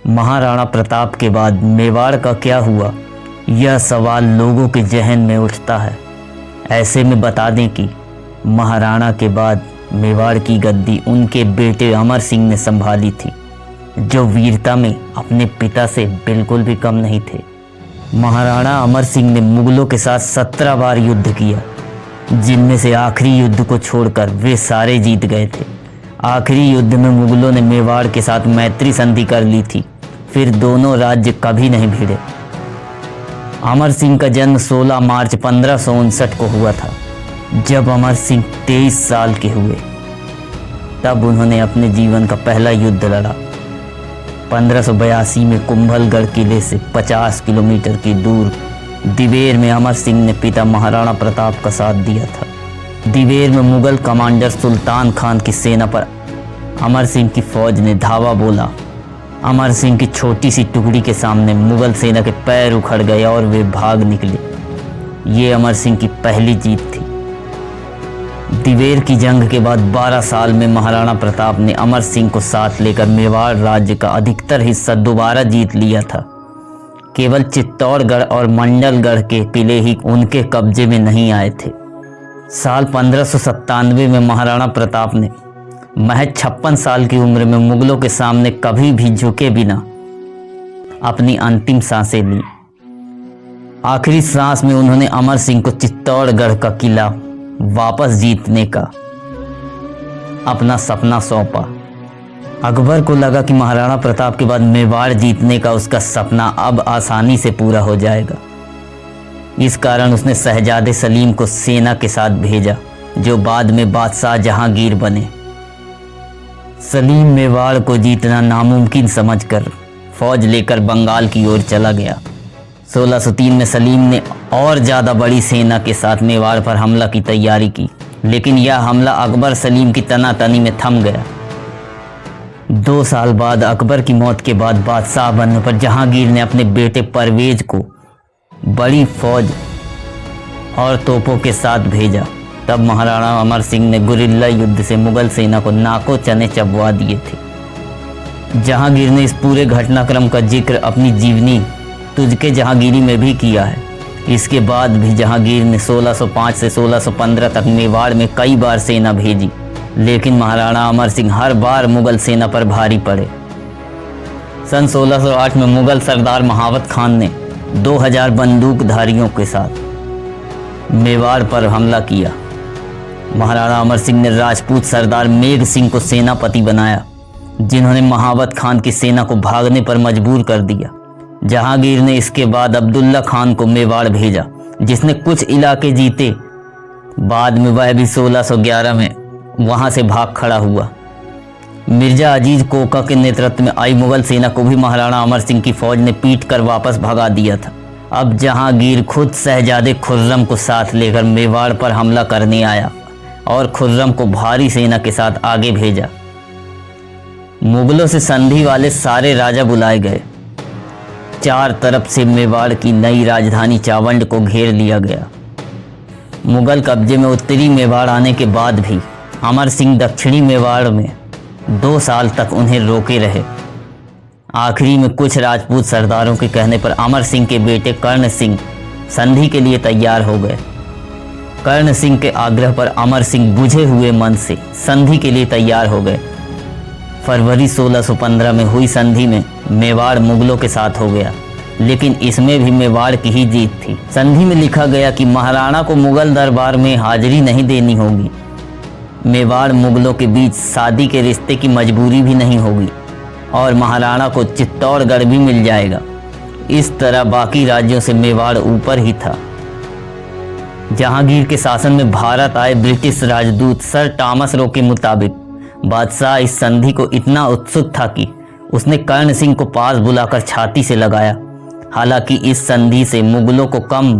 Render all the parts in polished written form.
महाराणा प्रताप के बाद मेवाड़ का क्या हुआ, यह सवाल लोगों के जहन में उठता है। ऐसे में बता दें कि महाराणा के बाद मेवाड़ की गद्दी उनके बेटे अमर सिंह ने संभाली थी, जो वीरता में अपने पिता से बिल्कुल भी कम नहीं थे। महाराणा अमर सिंह ने मुगलों के साथ 17 बार युद्ध किया, जिनमें से आखिरी युद्ध को छोड़कर वे सारे जीत गए थे। आखिरी युद्ध में मुगलों ने मेवाड़ के साथ मैत्री संधि कर ली थी, फिर दोनों राज्य कभी नहीं भिड़े। अमर सिंह का जन्म 16 मार्च 1559 को हुआ था। जब अमर सिंह 23 साल के हुए तब उन्होंने अपने जीवन का पहला युद्ध लड़ा। 1582 में कुंभलगढ़ किले से 50 किलोमीटर की दूर दिवेर में अमर सिंह ने पिता महाराणा प्रताप का साथ दिया था। दिवेर में मुगल कमांडर सुल्तान खान की सेना पर अमर सिंह की फौज ने धावा बोला। अमर सिंह की छोटी सी टुकड़ी के सामने मुगल सेना के पैर उखड़ गए और वे भाग निकले। ये अमर सिंह की पहली जीत थी। दिवेर की जंग के बाद 12 साल में महाराणा प्रताप ने अमर सिंह को साथ लेकर मेवाड़ राज्य का अधिकतर हिस्सा दोबारा जीत लिया था। केवल चित्तौड़गढ़ और मंडलगढ़ के किले ही उनके कब्जे में नहीं आए थे। साल 1597 में महाराणा प्रताप ने महज 56 साल की उम्र में मुगलों के सामने कभी भी झुके बिना अपनी अंतिम सांसें ली। आखिरी सांस में उन्होंने अमर सिंह को चित्तौड़गढ़ का किला वापस जीतने का अपना सपना सौंपा। अकबर को लगा कि महाराणा प्रताप के बाद मेवाड़ जीतने का उसका सपना अब आसानी से पूरा हो जाएगा। इस कारण उसने शहजादे सलीम को सेना के साथ भेजा, जो बाद में बादशाह जहांगीर बने। सलीम मेवाड़ को जीतना नामुमकिन समझकर फौज लेकर बंगाल की ओर चला गया। 1603 में सलीम ने और ज़्यादा बड़ी सेना के साथ मेवाड़ पर हमला की तैयारी की, लेकिन यह हमला अकबर सलीम की तनातनी में थम गया। 2 साल बाद अकबर की मौत के बाद बादशाह बनने पर जहांगीर ने अपने बेटे परवेज को बड़ी फौज और तोपों के साथ भेजा। तब महाराणा अमर सिंह ने गुरिल्ला युद्ध से मुगल सेना को नाको चने चबवा दिए थे। जहांगीर ने इस पूरे घटनाक्रम का जिक्र अपनी जीवनी तुझके जहांगीरी में भी किया है। इसके बाद भी जहांगीर ने 1605 से 1615 तक मेवाड़ में कई बार सेना भेजी, लेकिन महाराणा अमर सिंह हर बार मुगल सेना पर भारी पड़े। सन 1608 में मुगल सरदार महावत खान ने 2000 बंदूकधारियों के साथ मेवाड़ पर हमला किया। महाराणा अमर सिंह ने राजपूत सरदार मेघ सिंह को सेनापति बनाया, जिन्होंने महावत खान की सेना को भागने पर मजबूर कर दिया। जहांगीर ने इसके बाद अब्दुल्ला खान को मेवाड़ भेजा, जिसने कुछ इलाके जीते। बाद में वह भी 1611 में वहां से भाग खड़ा हुआ। मिर्जा अजीज कोका के नेतृत्व में आई मुगल सेना को भी महाराणा अमर सिंह की फौज ने पीट कर वापस भगा दिया था। अब जहांगीर खुद शहजादे खुर्रम को साथ लेकर मेवाड़ पर हमला करने आया और खुर्रम को भारी सेना के साथ आगे भेजा। मुगलों से संधि वाले सारे राजा बुलाए गए। 4 तरफ से मेवाड़ की नई राजधानी चावंड को घेर लिया गया। मुगल कब्जे में उत्तरी मेवाड़ आने के बाद भी अमर सिंह दक्षिणी मेवाड़ में 2 साल तक उन्हें रोके रहे। आखिरी में कुछ राजपूत सरदारों के कहने पर अमर सिंह के बेटे कर्ण सिंह संधि के लिए तैयार हो गए। कर्ण सिंह के आग्रह पर अमर सिंह बुझे हुए मन से संधि के लिए तैयार हो गए। फरवरी 1615 में हुई संधि में मेवाड़ मुगलों के साथ हो गया, लेकिन इसमें भी मेवाड़ की ही जीत थी। संधि में लिखा गया कि महाराणा को मुगल दरबार में हाजिरी नहीं देनी होगी। मेवाड़ मुगलों के बीच शादी के रिश्ते की मजबूरी भी नहीं होगी और महाराणा को चित्तौड़गढ़ भी मिल जाएगा। इस तरह बाकी राज्यों से मेवाड़ ऊपर ही था। जहांगीर के शासन में भारत आए ब्रिटिश राजदूत सर टॉमस रो के मुताबिक बादशाह इस संधि को इतना उत्सुक था कि उसने कर्ण सिंह को पास बुलाकर छाती से लगाया। हालांकि इस संधि से मुगलों को कम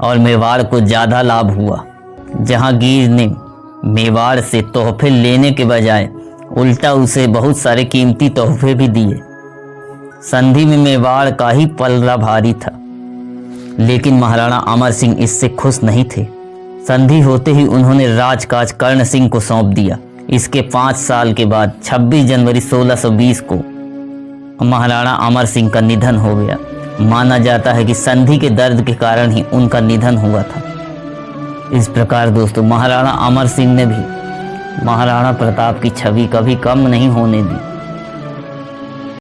और मेवाड़ को ज़्यादा लाभ हुआ। जहांगीर ने मेवाड़ से तोहफे लेने के बजाय उल्टा उसे बहुत सारे कीमती तोहफे भी दिए। संधि में मेवाड़ का ही पलड़ा भारी था, लेकिन महाराणा अमर सिंह इससे खुश नहीं थे। संधि होते ही उन्होंने राजकाज कर्ण सिंह को सौंप दिया। इसके 5 साल के बाद 26 जनवरी 1620 को महाराणा अमर सिंह का निधन हो गया। माना जाता है कि संधि के दर्द के कारण ही उनका निधन हुआ था। इस प्रकार दोस्तों महाराणा अमर सिंह ने भी महाराणा प्रताप की छवि कभी कम नहीं होने दी।